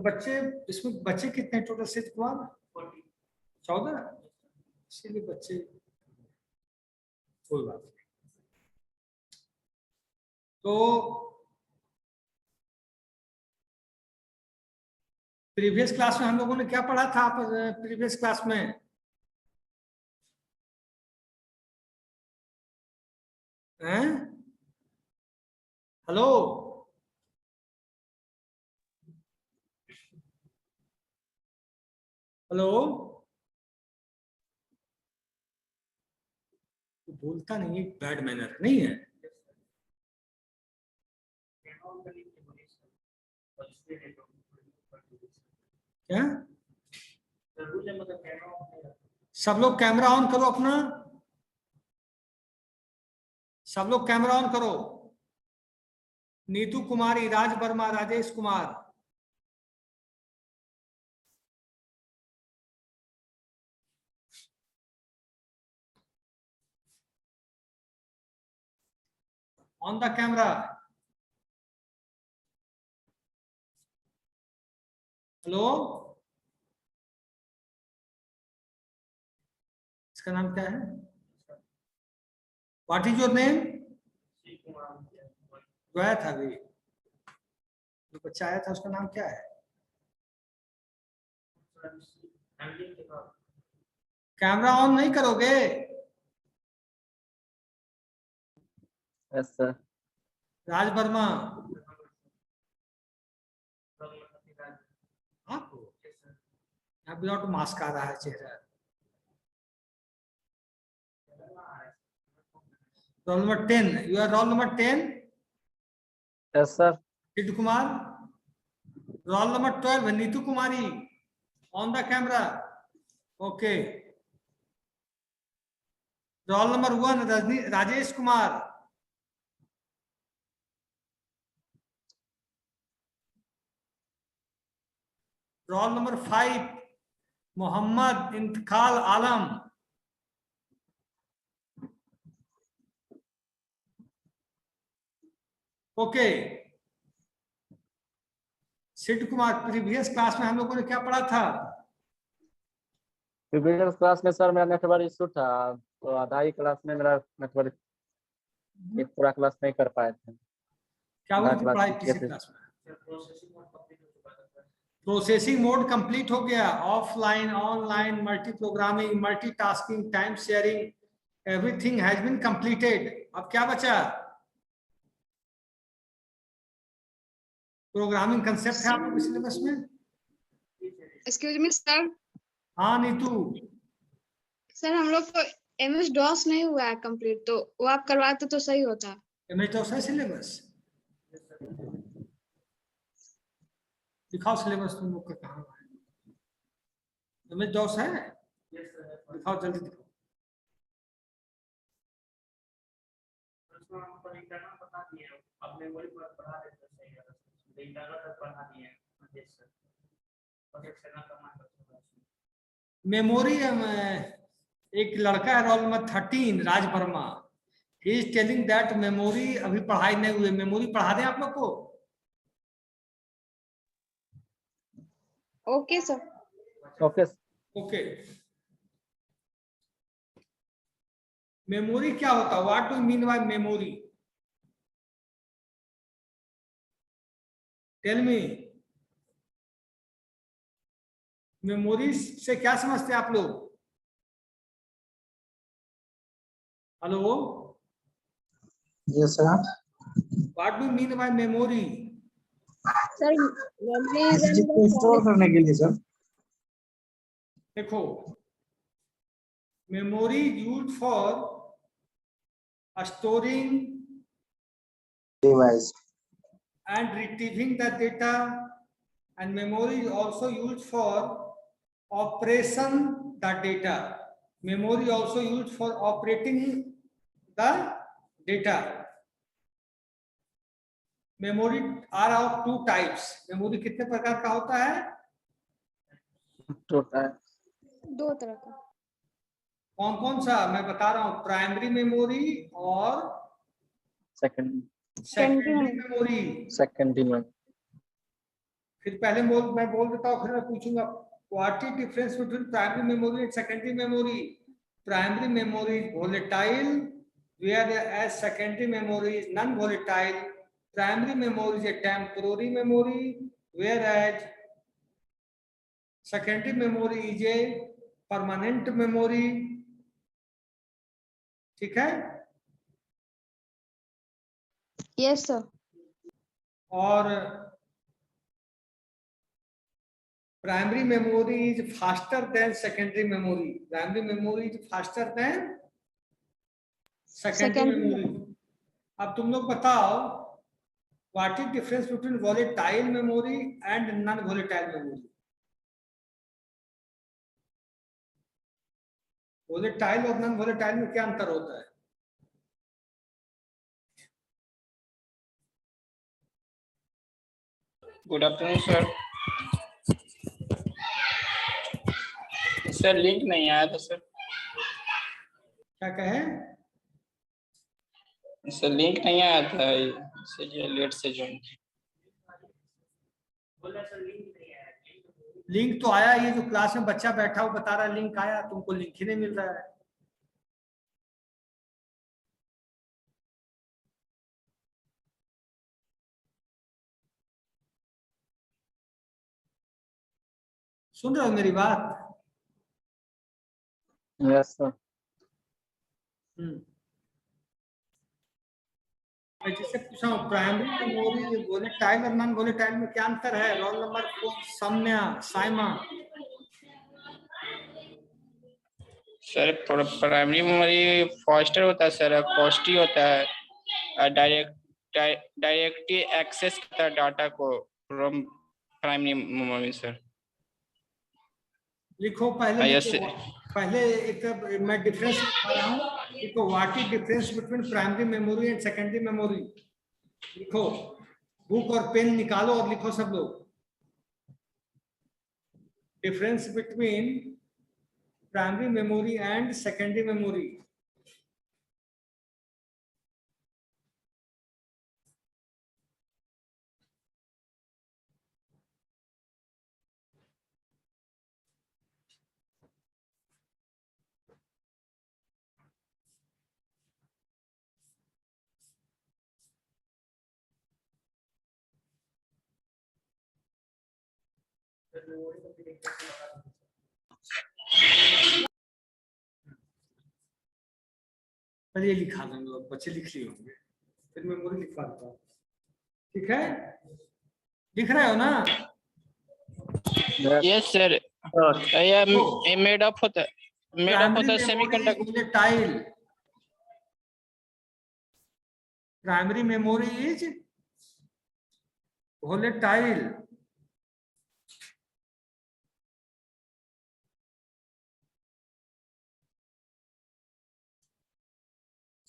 बच्चे इसमें बच्चे कितने टोटल सिद्ध कुमार? 14। इसीलिए बच्चे कोई बात नहीं। तो प्रीवियस क्लास में हम लोगों ने क्या पढ़ा था? आप प्रीवियस क्लास में हैं? हेलो, हेलो, तो बोलता नहीं है, बैड मैनर नहीं है क्या? सब लोग कैमरा ऑन करो अपना, सब लोग कैमरा ऑन करो। Neetu Kumari, Raj Verma, Rajesh Kumar, on the camera. Hello, इसका नाम क्या है? What is your name? जो आया था अभी, जो बच्चा आया था उसका नाम क्या है? कैमरा ऑन नहीं करोगे? Yes sir. राज वर्मा, आपको विदाउट मास्क आ रहा है चेहरा। Roll number 10, you are roll number 10। Yes sir. Siddh Kumar. Roll number 12 Neetu Kumari, on the camera. Okay. Roll number 1 Rajesh Kumar. Roll number 5 Mohammad Intkal Alam. Okay. सिद्ध कुमार, प्रीवियस क्लास में हम लोगों ने क्या पढ़ा था? प्रीवियस क्लास में सर मेरा नेटवर्क इशू था, तो आधा ही क्लास में मेरा नेटवर्क, एक पूरा क्लास नहीं कर पाए थे। क्या हुई थी पढ़ाई पिछली क्लास में? प्रोसेसिंग मोड कंप्लीट हो गया, offline, online, multi programming, multitasking, time sharing, everything has been completed. अब क्या बचा? प्रोग्रामिंग कंसेप्ट है आपके सिलेबस में? Excuse me sir. हाँ नीतू। सर हम लोग को एमएस डॉस नहीं हुआ है कंप्लीट, तो वो आप करवाते तो सही होता। एमएस डॉस है सिलेबस? दिखाओ सिलेबस तुम लोग का कहाँ है। एमएस डॉस है? दिखाओ जल्दी दिखाओ। मेमोरी, एक लड़का है roll number 13 Raj Verma, he is telling that memory अभी पढ़ाई नहीं हुई। मेमोरी पढ़ा दें आप लोग को? Okay sir. Okay. Okay. Memory क्या होता है? What do mean by memory? Tell me. Memory से क्या समझते हैं आप लोग? Hello, yes sir. What do mean by memory? Sir जिसको स्टोर करने के लिए सर। देखो, memory used for storing device and retrieving the data, and memory is also used for operation the data. Memory also used for operating the data. Memory are of two types. Memory कितने प्रकार का होता है? दो तरह का। कौन कौन सा मैं बता रहा हूँ? प्राइमरी मेमोरी और सेकेंडरी मेमोरी। सेकेंडरी। फिर पहले मैं बोल देता हूँ, फिर मैं पूछूंगा what is difference between primary memory and secondary memory. Primary memory is volatile whereas secondary memory is non-volatile. Primary memory is a temporary memory, whereas secondary memory is a permanent memory. ठीक है। Yes, sir. और primary memory is faster than secondary memory. Primary memory is faster than secondary Secondary memory. अब तुम लोग बताओ what is difference between volatile memory and non-volatile memory? volatile और non-volatile में क्या अंतर होता है? Good afternoon sir. Sir link नहीं आया था सर। क्या कहे? सर लिंक नहीं आया था, इसलिए लेट से ज्वाइन। लिंक तो आया, ये जो क्लास में बच्चा बैठा हो बता रहा है लिंक आया, तुमको लिंक ही नहीं मिल रहा है। सुन रहे हो मेरी बात? Yes sir. मैं जिससे पूछा हूँ प्राइमरी मेमोरी वोलेटाइल और नॉन वोलेटाइल में क्या अंतर है? Roll number 4 Samya Saima. Sir primary memory faster होता है सर, कॉस्टली होता है, डायरेक्टली एक्सेस करता है डाटा को फ्रॉम प्राइमरी मेमोरी सर। लिखो पहले यस लिखो, पहले एक मैं डिफरेंस लिखा रहा हूँ। लिखो what is difference between primary memory and secondary memory. लिखो, बुक और पेन निकालो और लिखो सब लोग। Difference between primary memory and secondary memory. पहले ये लिखा देंगे, बच्चे लिख लिए होंगे, फिर मेमोरी लिखवा देता हूँ। ठीक है, लिख रहे हो ना? Yes sir. ये मेड अप होता है semiconductor. Volatile. Primary memory is volatile.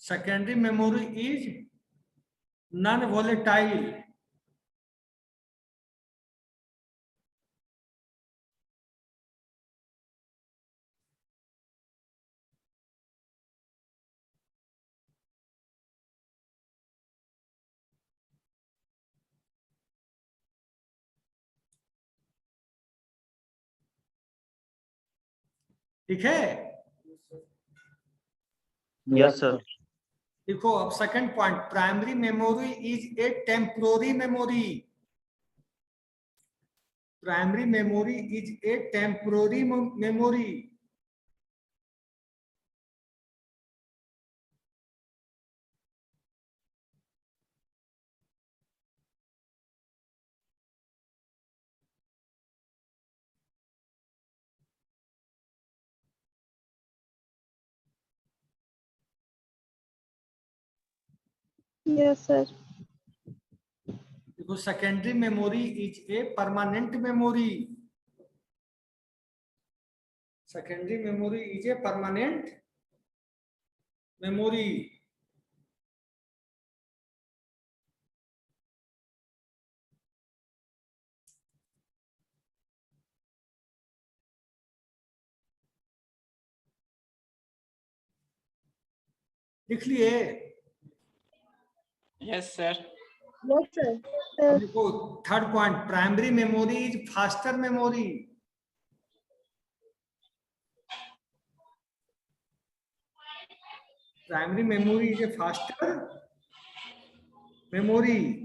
secondary memory is non-volatile. ठीक है? Yes sir. देखो अब second point, primary memory is a temporary memory. Primary memory is a temporary memory. Yes, sir. देखो secondary memory is a permanent memory. Secondary memory is a permanent memory. लिख लिए? Yes sir. Yes, sir. देखो third point, primary memory is faster memory. Primary memory is a faster memory.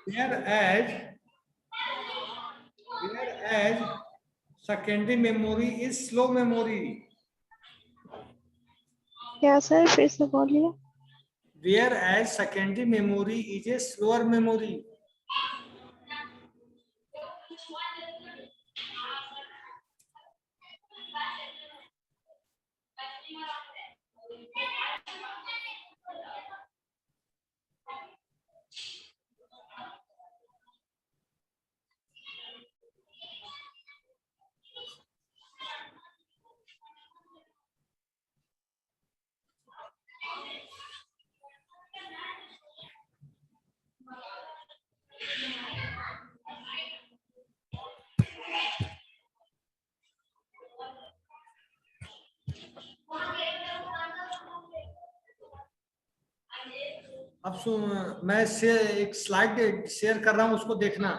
Whereas secondary memory is slow memory. क्या sir फिर से बोलिए। Whereas secondary memory is a slower memory. अब मैं एक slide share कर रहा हूं, उसको देखना।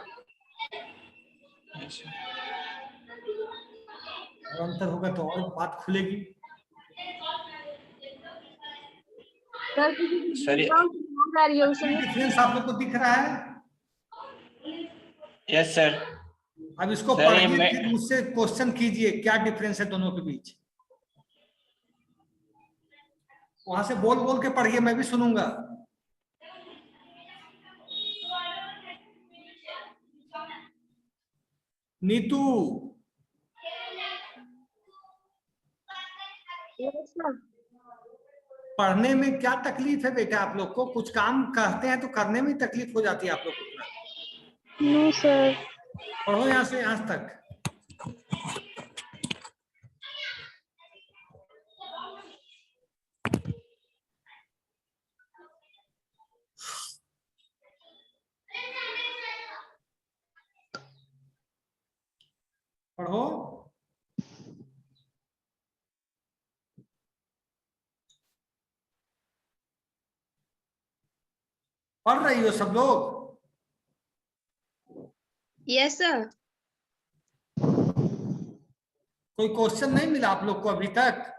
और अंतर होगा तो और बात खुलेगी। सर डिफरेंस आप लोग को दिख रहा है? Yes sir. अब इसको सर, पढ़िए, मैं- फिर मुझसे क्वेश्चन कीजिए क्या डिफरेंस है दोनों के बीच। वहां से बोल बोल के पढ़िए, मैं भी सुनूंगा। नीतू, पढ़ने में क्या तकलीफ है बेटा आप लोग को? कुछ काम कहते हैं तो करने में तकलीफ हो जाती है आप लोग को। No sir. पढ़ो यहाँ से यहाँ तक। पढ़ो। पढ़ रही हो सब लोग? Yes sir. कोई क्वेश्चन नहीं मिला आप लोग को अभी तक?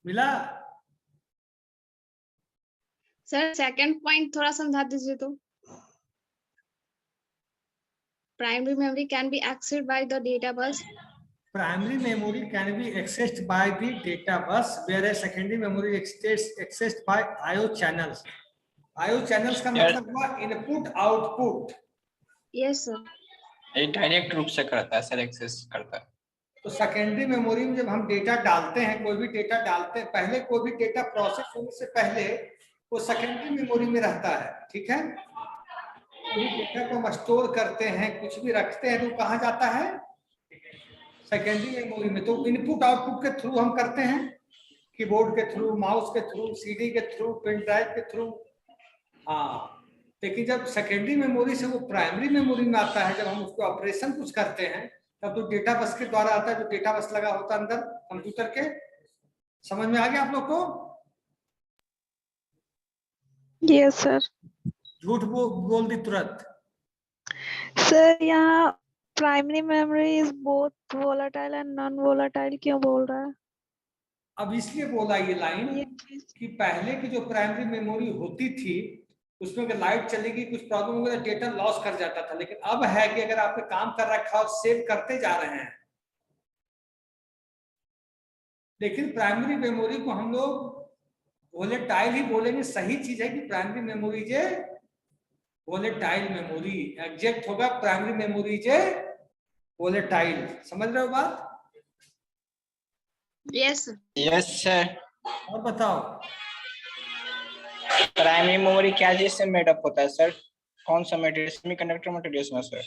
मिला? सर सेकंड पॉइंट थोड़ा समझा दीजिए तो। Primary memory can be accessed by the data bus. Primary memory can be accessed by the data bus, whereas secondary memory accessed by I/O channels. I/O channels का यार- मतलब हुआ इनपुट आउटपुट। Yes sir. ये direct रूप से करता है sir, access करता है। तो सेकेंडरी मेमोरी में जब हम डेटा डालते हैं, कोई भी डेटा डालते हैं, पहले कोई भी डेटा प्रोसेस होने से पहले वो सेकेंडरी मेमोरी में रहता है, ठीक है? कोई डेटा को हम स्टोर करते हैं, कुछ भी रखते हैं, तो कहाँ जाता है? सेकेंडरी मेमोरी में। तो इनपुट आउटपुट के थ्रू हम करते हैं, कीबोर्ड के थ्रू, माउस के थ्रू, सीडी के थ्रू, पेन ड्राइव के थ्रू। हाँ, लेकिन जब सेकेंडरी मेमोरी से वो प्राइमरी मेमोरी में आता है, जब हम उसको ऑपरेशन कुछ करते हैं, तब तो डेटा बस के द्वारा आता है, जो डेटा बस लगा होता है अंदर कंप्यूटर के। समझ में आ गया आप लोग को? Yes sir. झूठ बोल दी तुरंत। सर यहाँ primary memory is both volatile and non volatile क्यों बोल रहा है? अब इसलिए बोला ये लाइन कि पहले की जो प्राइमरी मेमोरी होती थी उसमें अगर लाइट चलेगी, कुछ प्रॉब्लम होगा तो डेटा लॉस कर जाता था। लेकिन अब है कि अगर आपने काम कर रखा और सेव करते जा रहे हैं, लेकिन प्राइमरी मेमोरी को हम लोग वोलेटाइल ही बोलेंगे। सही चीज है कि प्राइमरी मेमोरी जे वोलेटाइल मेमोरी, एग्जैक्ट होगा प्राइमरी मेमोरी जे वोलेटाइल। समझ रहे हो बात? Yes yes sir. और बताओ। प्राइमरी मेमोरी क्या चीज से मेडअप होता है सर? कौन सा मटेरियल? सेमीकंडक्टर मटेरियल्स में सर?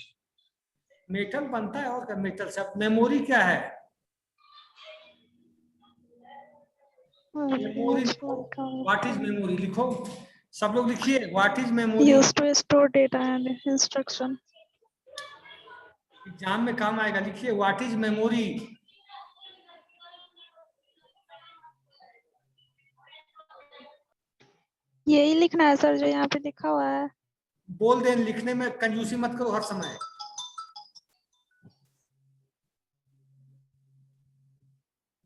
मेटल बनता है और क्या मेटल से। अब मेमोरी क्या है? मेमोरी लिखो। व्हाट इज मेमोरी लिखो, सब लोग लिखिए। What is memory? Used to store data and instruction. Exam में काम आएगा, लिखिए व्हाट इज मेमोरी। यही लिखना है सर जो यहाँ पे लिखा हुआ है। बोल दें, लिखने में कंजूसी मत करो हर समय।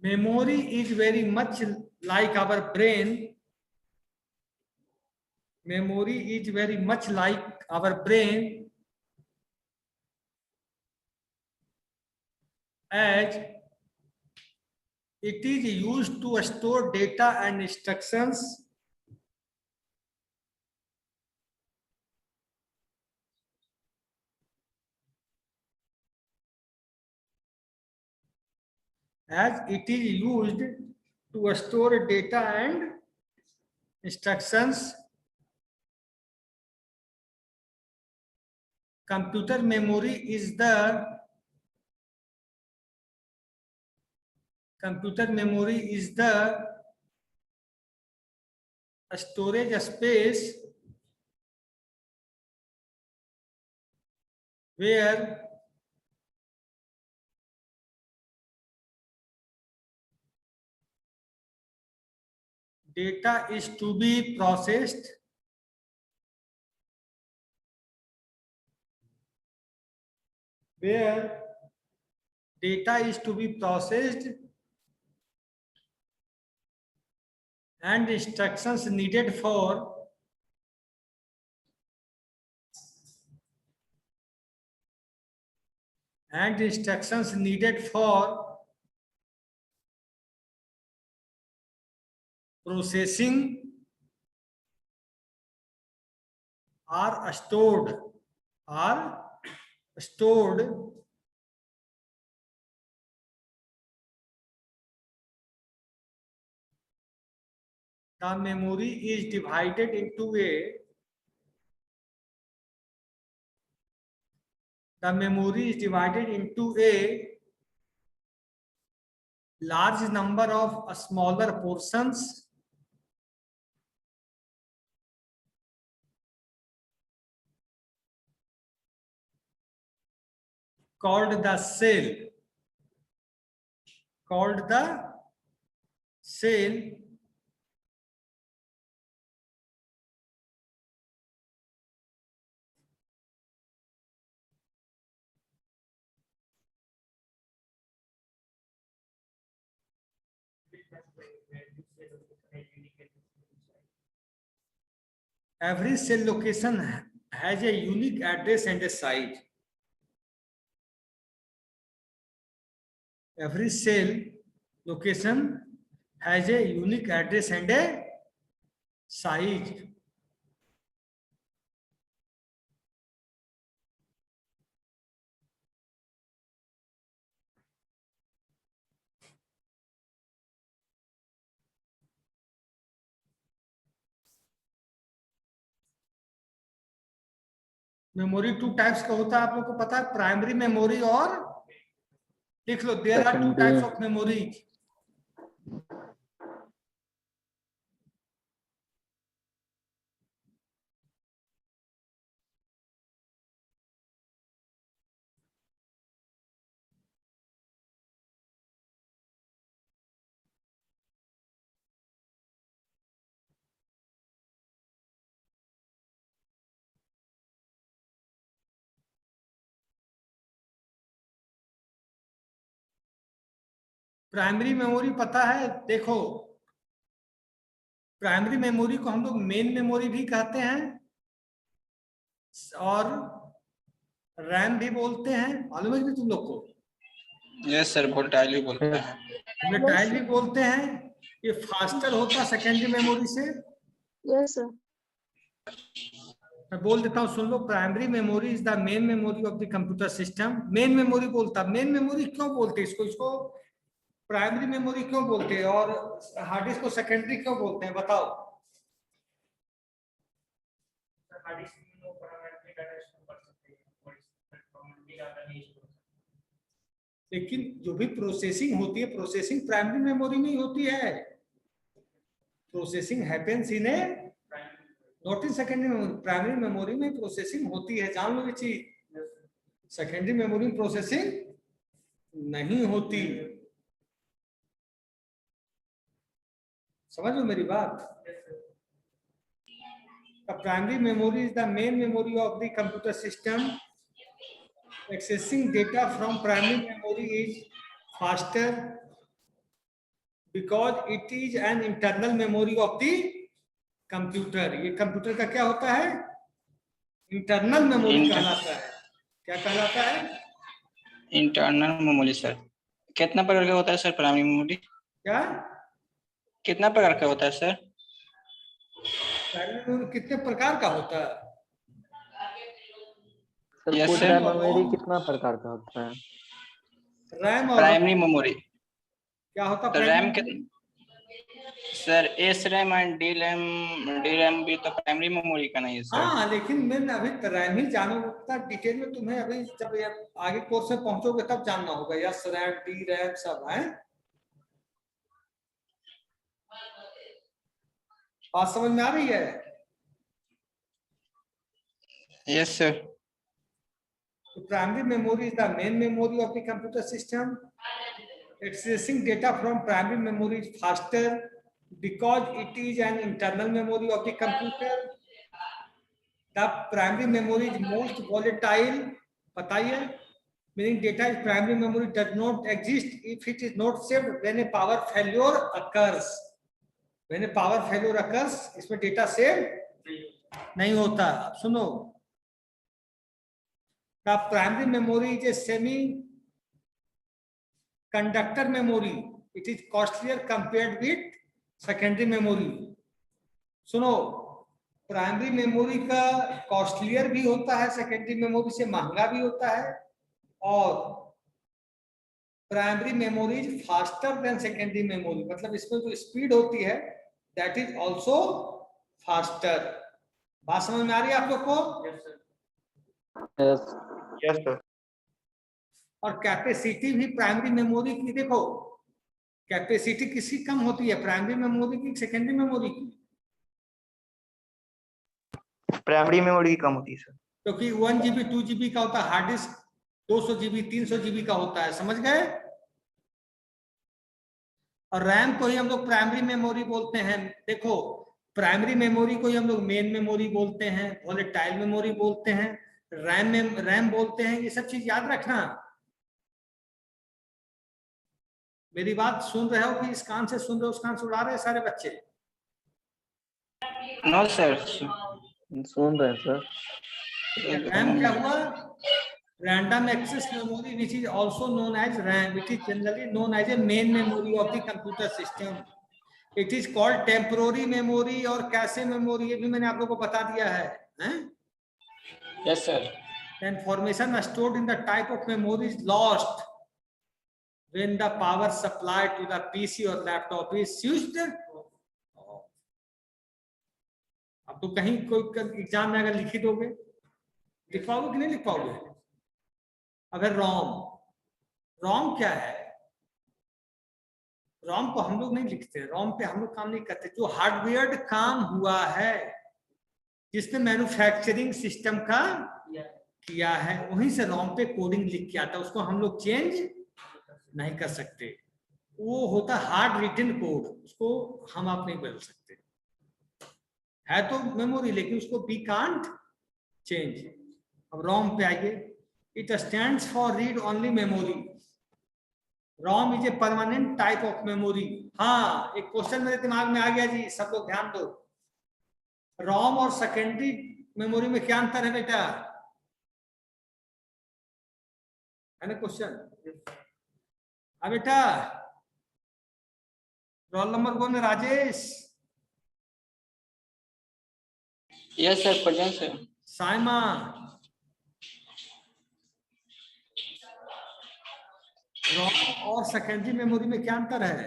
Memory is very much like our brain. Memory is very much like our brain as it is used to store data and instructions as it is used to store data and instructions. Computer memory is the storage space where data is to be processed and instructions needed for processing are stored the memory is divided into a large number of smaller portions called the cell. Every cell location has a unique address and a size. Every cell location has a unique address and a size. Memory two types का होता है, आप लोग को पता है, primary memory और लिख लो, there are two types of memory. Primary memory पता है? देखो, प्राइमरी मेमोरी को हम लोग मेन मेमोरी भी कहते हैं और रैम भी बोलते हैं, मालूम है कि तुम लोग को? यस सर, वोलेटाइल भी बोलते हैं। वोलेटाइल भी बोलते हैं। ये फास्टर होता है सेकेंडरी मेमोरी से। Yes sir. मैं बोल देता हूँ, सुन लो। Primary memory is the main memory of the computer system. Main memory बोलता, मेन मेमोरी क्यों बोलते हैं इसको प्राइमरी मेमोरी क्यों बोलते हैं, और हार्ड डिस्क को सेकेंडरी क्यों बोलते हैं, बताओ। लेकिन जो भी प्रोसेसिंग होती है, प्रोसेसिंग प्राइमरी मेमोरी में ही होती है। Processing happens in A not in secondary memory. Primary memory में प्रोसेसिंग होती है, जान लो ये चीज। सेकेंडरी मेमोरी में प्रोसेसिंग नहीं होती। समझ लो मेरी बात। Primary memory is the main memory of the computer system. Accessing data from primary memory is faster because it is an internal memory of the computer. ये कंप्यूटर का क्या होता है? इंटरनल मेमोरी कहलाता है। क्या कहलाता है? Internal memory. सर कितना प्रकार का होता है सर प्राइमरी मेमोरी? क्या कितना प्रकार का होता है सर? प्राइमरी मेमोरी कितने प्रकार का होता है? सर Yes, पूछ sir. रहा है मेमोरी कितना प्रकार का होता है? रैम और प्राइमरी मेमोरी क्या होता तो है? रैम कितना sir? S RAM and D RAM भी तो प्राइमरी मेमोरी का नहीं है सर। हाँ, लेकिन मैंने अभी रैम ही जानोगे, डिटेल में तुम्हें अभी जब आगे कोर्स में पहुंचोगे तब जानना होगा। यस रैम, डी रैम सब है। बात समझ में आ रही है? Yes sir. Primary memory is the main memory of the computer system. Accessing data from primary memory is faster because it is an internal memory of the computer. The primary memory is most volatile. बताइए, meaning data is primary memory does not exist if it is not saved when a power failure occurs. When a power failure occurs, इसमें data save नहीं होता। अब सुनो, the primary memory is a semi-conductor memory. It is costlier compared with secondary memory. सुनो, primary memory का costlier भी होता है, सेकेंडरी मेमोरी से महंगा भी होता है, और primary memory is faster than secondary memory. मतलब इसमें जो स्पीड होती है दैट इज आल्सो फास्टर। बात समझ में आ रही है आप लोग को? Yes sir. और कैपेसिटी भी प्राइमरी मेमोरी की, देखो कैपेसिटी किसकी कम होती है, प्राइमरी मेमोरी की सेकेंडरी मेमोरी की? प्राइमरी मेमोरी की कम होती है सर। क्योंकि 1 GB 2 GB का होता है हार्ड डिस्क, 200 GB 300 GB का होता है। समझ गए? और रैम को ही हम लोग प्राइमरी मेमोरी बोलते हैं। देखो, प्राइमरी मेमोरी को ही हम लोग मेन मेमोरी बोलते हैं, वोलेटाइल मेमोरी बोलते हैं, रैम बोलते हैं। ये सब चीज याद रखना। मेरी बात सुन रहे हो कि इस कान से सुन रहे हो, उस कान से उड़ा रहे हैं सारे बच्चे? No sir. सुन रहे हैं सर। रैम क्या हुआ? Random access memory which is also known as RAM. It is generally known as a main memory of the computer system. It is called temporary memory और कैशे मेमोरी, ये भी मैंने आप लोगों को बता दिया है, हैं? Yes sir. Information stored in the type of memory is lost when the power supply to the PC or laptop is switched. अब तो कहीं कोई एग्जाम में अगर लिखी दोगे, लिख पाओगे कि नहीं लिख पाओगे? अगर रॉम क्या है? रॉम को हम लोग नहीं लिखते, रॉम पे हम लोग काम नहीं करते। जो हार्डवेयर काम हुआ है, जिसने मैन्युफैक्चरिंग सिस्टम का किया है, वहीं से रॉम पे कोडिंग लिख के आता है, उसको हम लोग चेंज नहीं कर सकते। वो होता हार्ड रिटन कोड, उसको हम आप नहीं बदल सकते। है तो मेमोरी, लेकिन उसको वी कांट चेंज। अब रॉम पे आइए। It stands for read only memory. ROM is a permanent type of memory. हाँ, एक क्वेश्चन मेरे दिमाग में आ गया जी, सब लोग ध्यान दो। रॉम और सेकेंडरी मेमोरी में क्या अंतर है बेटा? है ना क्वेश्चन? हाँ बेटा, role number 1 Rajesh. Yes sir, present sir. Saima, ROM और सेकेंडरी मेमोरी में क्या अंतर है?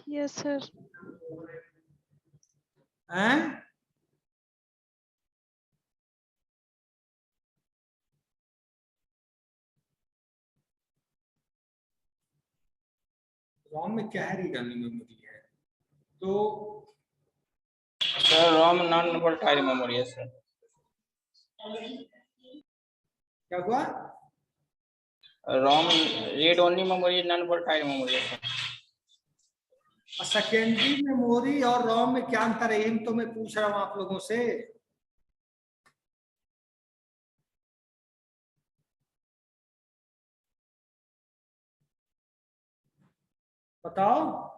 Yes sir. हैं? रॉम में क्या है, रीड ओनली मेमोरी है। तो sir ROM non volatile memory है सर। क्या हुआ? ROM read only memory, non volatile memory है सर। सेकेंडरी मेमोरी और रॉम में क्या अंतर है, इन तो मैं पूछ रहा हूं आप लोगों से। बताओ।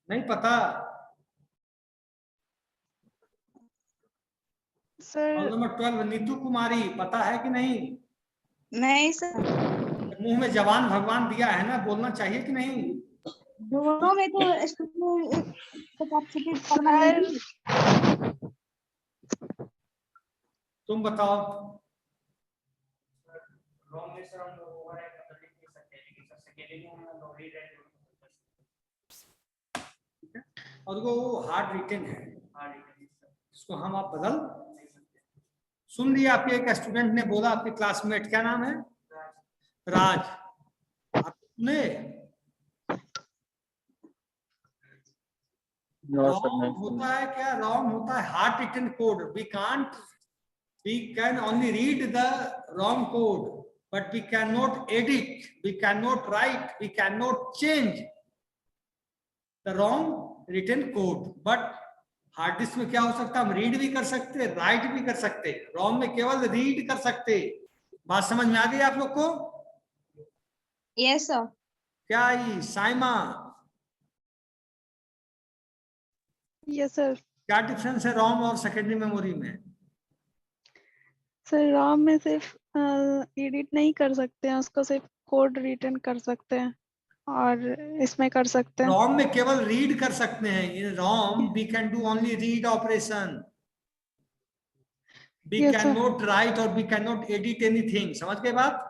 नहीं पता? रोल सर नंबर 12 नीतू कुमारी, पता है कि नहीं? नहीं सर, मुंह में जवान भगवान दिया है ना, बोलना चाहिए कि नहीं? दोनों में तो कैपेसिटी सर तुम बताओ। और वो हार्ड रिटन है, इसको हम आप बदल नहीं सकते। सुन लिया, आपके एक स्टूडेंट ने बोला, आपके क्लासमेट, क्या नाम है? राज। आपने नो सर रॉम नहीं होता सुना। है क्या? रॉम होता है hard written code. we can only read the ROM code, but we cannot edit, we cannot write, we cannot change the ROM written code. But hard disk में क्या हो सकता है, हम रीड भी कर सकते, राइट भी कर सकते। रॉम में केवल रीड कर सकते। बात समझ में आ गई आप लोग को? Yes sir. क्या आई साइमा? Yes sir. क्या डिफरेंस है रॉम और सेकेंडरी मेमोरी में? सर रॉम में सिर्फ एडिट नहीं कर सकते हैं, उसको सिर्फ कोड रिटर्न कर सकते हैं, और इसमें कर सकते हैं। रॉम में केवल रीड कर सकते हैं। In ROM we can do only read operation, we yes can sir. Not write और we can not edit anything. समझ गए बात?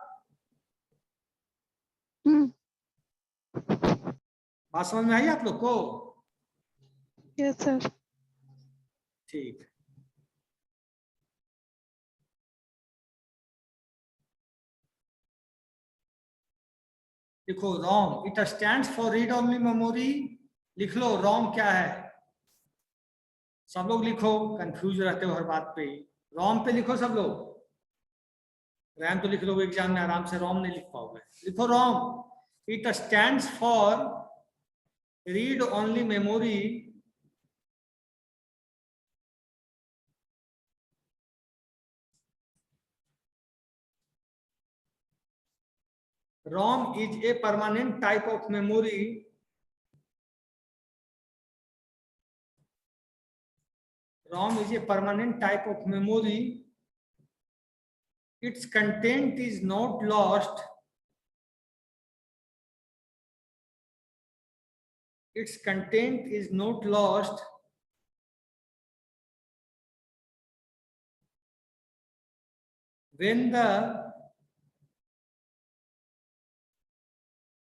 बात समझ में आई आप लोग को? Yes sir. ठीक। देखो ROM, it stands for read only memory. लिख लो रॉम क्या है, सब लोग लिखो, कंफ्यूज रहते हो हर बात पे। रॉम पे लिखो सब लोग। रैम तो लिख लोगे एग्जाम में आराम से, रॉम नहीं लिख पाओगे। लिखो ROM, it stands for read only memory ROM is a permanent type of memory. ROM is a permanent type of memory. Its content is not lost. Its content is not lost when the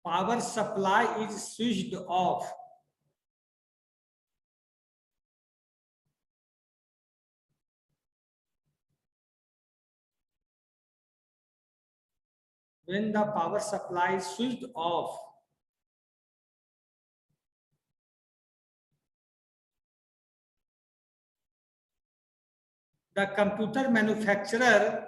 power supply is switched off. When the power supply is switched off. The computer manufacturer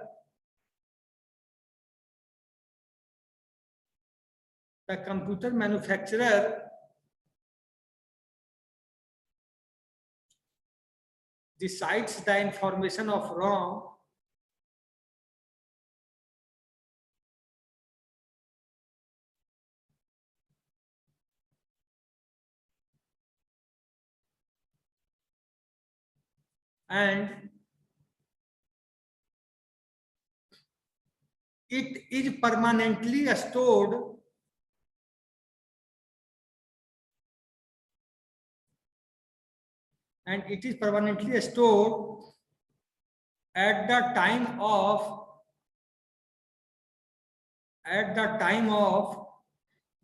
decides the information of ROM and it is permanently stored and it is permanently stored at the time of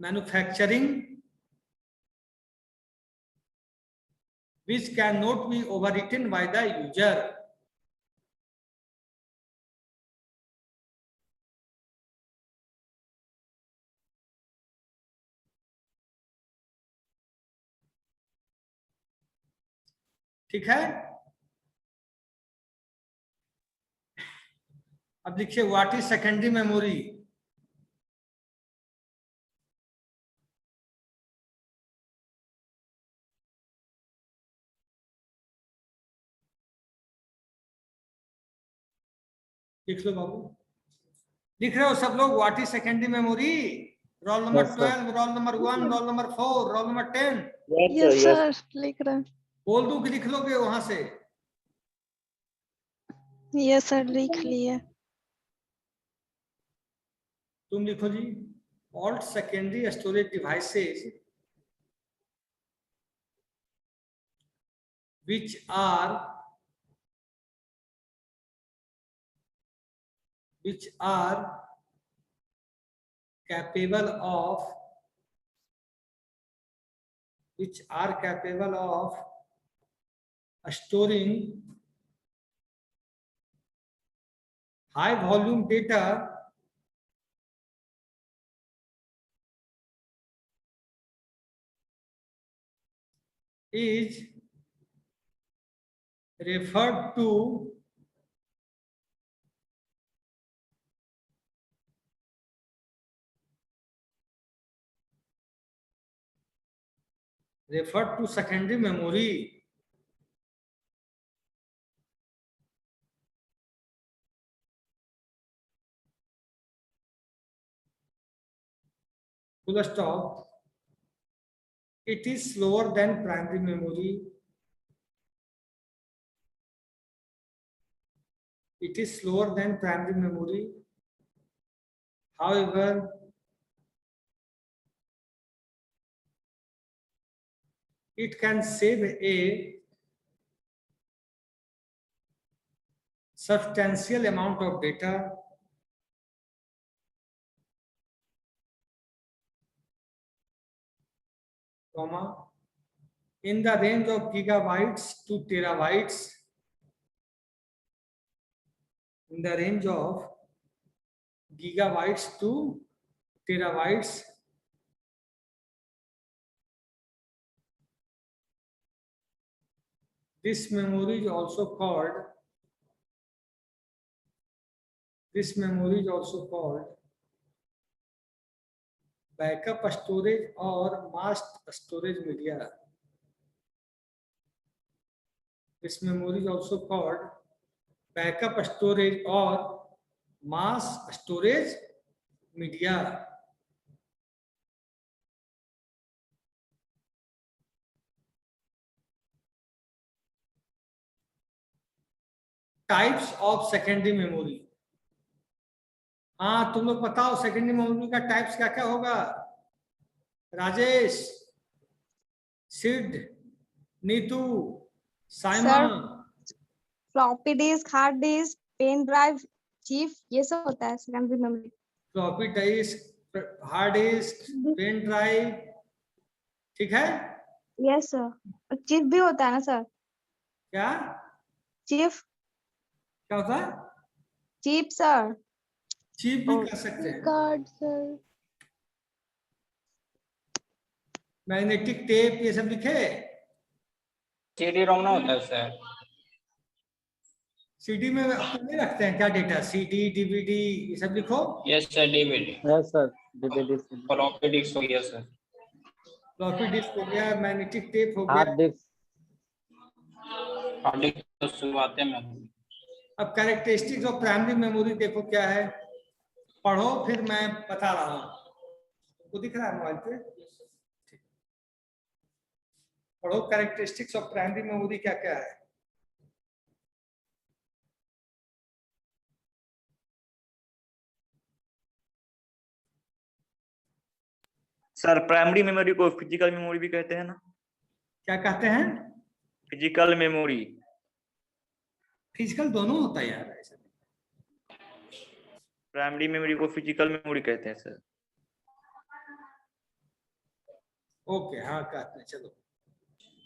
manufacturing, which cannot be overwritten by the user. ठीक है, अब लिखिए what is secondary memory. लिख लो बाबू, लिख रहे हो सब लोग? What is secondary memory? Roll number Yes, sir. 12, role number 1, role number 4, role number 10। Yes sir लिख रहे बोल दूं कि लिख लोगे वहां से? हैं। यस सर लिख लिए। तुम लिखो जी, all secondary storage devices which are capable of storing high volume data is referred to secondary memory. Full stop. It is slower than primary memory. It is slower than primary memory. However, it can save a substantial amount of data in the range of gigabytes to terabytes. In the range of gigabytes to terabytes. This memory is also called backup storage or mass storage media. This memory is also called backup storage or mass storage media. Types of secondary memory. हाँ तुम लोग बताओ secondary memory का types क्या क्या होगा? Rajesh, Sid, Neetu, Saima. Floppy disk, hard disk, pen drive, chip, ये सब होता है secondary memory. Floppy disk, hard disk, pen drive, ठीक है? Yes sir. चिप भी होता है ना सर? क्या चिप? क्या होता है? Chip sir. चिप भी कर सकते हैं। Card sir. मैग्नेटिक टेप, ये सब लिखे? सीडी रोम ना होता है सर। सीडी में आपको नहीं रखते हैं क्या डेटा? सीडी, डीवीडी, ये सब लिखो। Yes sir, DVD. Yes, sir. DVD. Floppy disk हो गया सर। फ्लॉपी डिस्क हो गया, मैग्नेटिक टेप हो Hard गया। disk. हार्ड डिस्क तो शुरुआत में। अब कैरेक्टरिस्टिक्स ऑफ प्राइमरी मेमोरी देखो क्या है, पढ़ो फिर मैं बता रहा हूँ। को दिख रहा है मोबाइल पे? पढ़ो कैरेक्टरिस्टिक्स ऑफ प्राइमरी मेमोरी क्या क्या है। सर प्राइमरी मेमोरी को फिजिकल मेमोरी भी कहते हैं ना? क्या कहते हैं? Physical memory. फिजिकल दोनों होता है यार ऐसा। प्राइमरी मेमोरी को फिजिकल मेमोरी कहते हैं सर। ओके, हाँ कहते हैं, चलो।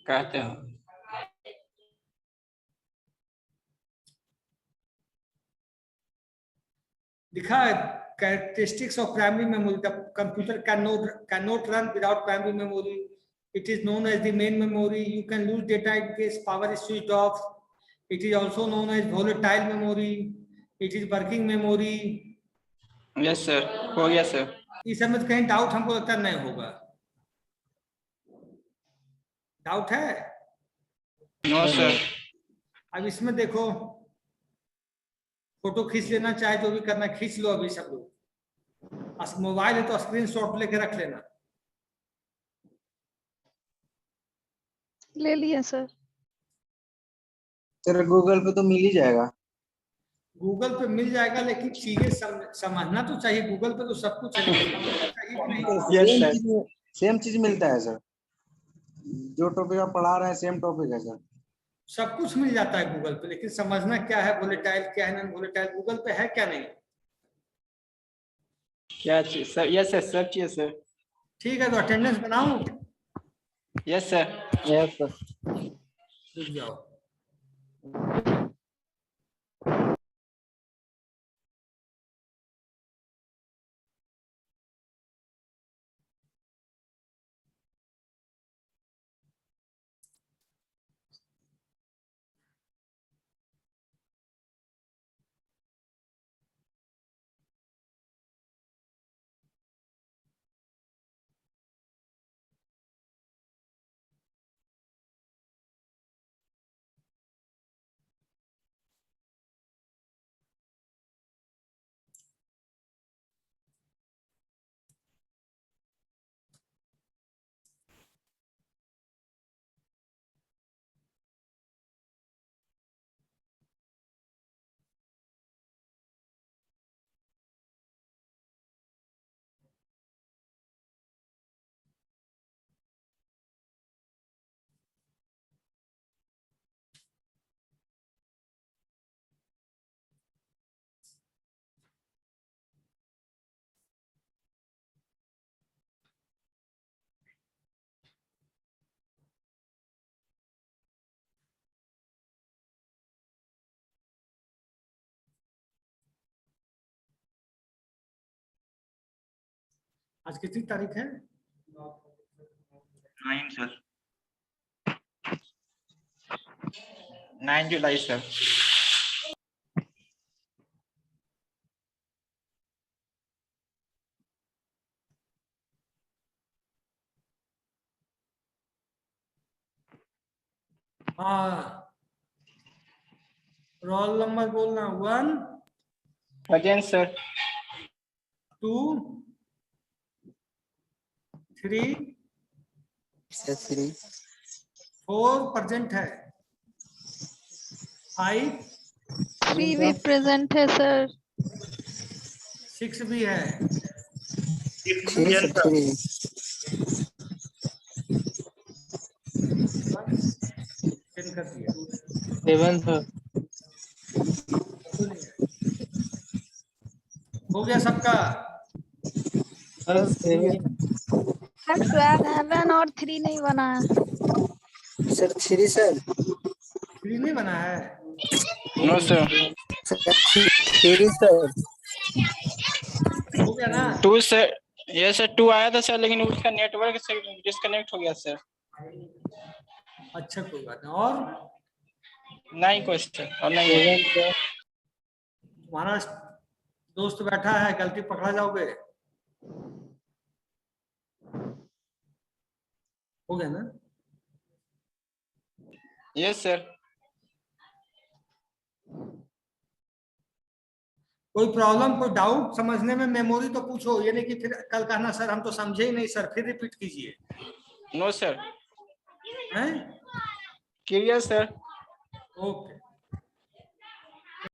कहते हैं। लिखा है characteristics of primary memory. The computer cannot run without primary memory. It is known as the main memory. You can lose data in case power is switched off. It is also known as volatile memory. It is working memory. Yes sir, हो गया sir. इस समय तो कहीं doubt हमको लगता नहीं होगा। डाउट है? No sir. अब इसमें देखो, फोटो खींच लेना, चाहे जो भी करना खींच लो अभी सब लोग। मोबाइल है तो स्क्रीनशॉट लेके रख लेना। ले लिया सर। सर गूगल पे तो मिल ही जाएगा। गूगल पे मिल जाएगा, लेकिन चीजें समझना तो चाहिए। गूगल पे तो सब कुछ है, लेकिन समझना चाहिए कि नहीं। सेम चीज मिलता है सर, जो टॉपिक आप पढ़ा रहे हैं सेम टॉपिक है सर। सब कुछ मिल जाता है गूगल पे, लेकिन समझना क्या है वोलेटाइल, क्या है नॉन वोलेटाइल, गूगल पे है क्या नहीं। क्या चीज सर? यस सर, सब चीज सर। ठीक है, तो अटेंडेंस बनाओ। Yes sir. Yes sir. रुक जाओ। आज कितनी तारीख है? 9 सर। 9 जुलाई सर। हाँ, रोल नंबर बोलना। 1 प्रेजेंट सर। 2 3 4 प्रेजेंट है। 5 3 भी प्रेजेंट है सर। 6 भी है। सेंड कर दिया। 7 सर। हो गया सबका? सर 7। सर 7 और 3 नहीं बना है। Sir 3 sir. 3 नहीं बना है? No sir. 3 सर। हो गया ना? 2 सर। यस सर, 2 आया था सर, लेकिन उसका नेटवर्क से डिस्कनेक्ट हो गया सर। अच्छा, कोई बात नहीं। और नहीं क्वेश्चन और नहीं है। तुम्हारा दोस्त बैठा है, गलती पकड़ा जाओगे। हो गया ना? Yes sir. कोई प्रॉब्लम, कोई डाउट समझने में? मेमोरी तो पूछो, ये नहीं कि फिर कल कहना सर हम तो समझे ही नहीं सर, फिर रिपीट कीजिए। No sir. हैं? Clear sir. ओके।